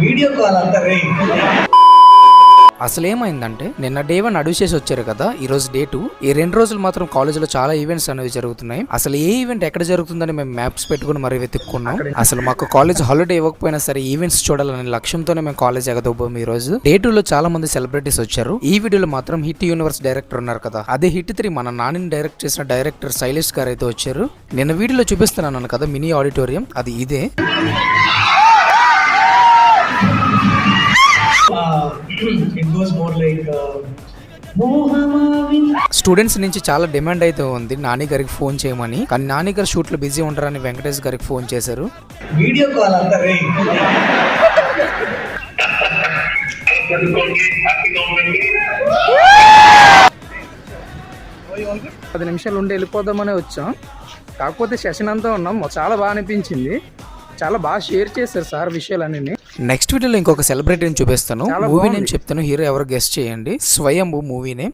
Video call అంతా రే. అసలు ఏమైందంటే నిన్న డే 1 అడ్యూస్ చేసి వచ్చారు కదా, ఈ రోజు డే 2. ఈ 2 రోజులు మాత్రం కాలేజీలో చాలా ఈవెంట్స్ అనేవి జరుగుతున్నాయి. అసలు ఏ ఈవెంట్ ఎక్కడ జరుగుతుందని మేము మ్యాప్స్ పెట్టుకుని మరీ వెతుక్కున్నాం. అసలు మాకు కాలేజ్ హాలిడే ఇవ్వకపోయినా సరే ఈవెంట్స్ చూడాలనే లక్ష్యంతోనే మేము కాలేజ్ ఎగదొబ్బాం. ఈ రోజు డే 2 లో చాలా మంది సెలబ్రిటీస్ వచ్చారు. ఈ వీడియోలో మాత్రం హిట్ యూనివర్స్ డైరెక్టర్ ఉన్నారు కదా, అదే హిట్ 3 మన నానిని డైరెక్ట్ చేసిన డైరెక్టర్ శైలేష్ గారు అయితే వచ్చారు. నిన్న వీడియోలో చూపిస్తున్నాను కదా మినీ ఆడిటోరియం, అది ఇదే. It goes more like students నుంచి చాలా డిమాండ్ అయితే ఉంది నాని గారికి ఫోన్ చేయమని. కానీ నాని గారు షూట్ లో బిజీ ఉంటారని వెంకటేష్ గారికి ఫోన్ చేశారు. వీడియో కాల్ అంతా రే. 10 నిమిషాలు ఉండి వెళ్ళిపోదామని వచ్చాం. కాకపోతే సెషన్ అంతా ఉన్నాం, చాలా బాగా అనిపించింది. చాలా బాగా షేర్ చేశారు సార్ విషయాలన్నీ. నెక్స్ట్ వీడియోలో ఇంకొక సెలబ్రిటీని చూపిస్తాను. మూవీ నేమ్ చెప్తాను, హీరో ఎవరు గెస్ట్ చేయండి. స్వయంభూ మూవీ నేమ్.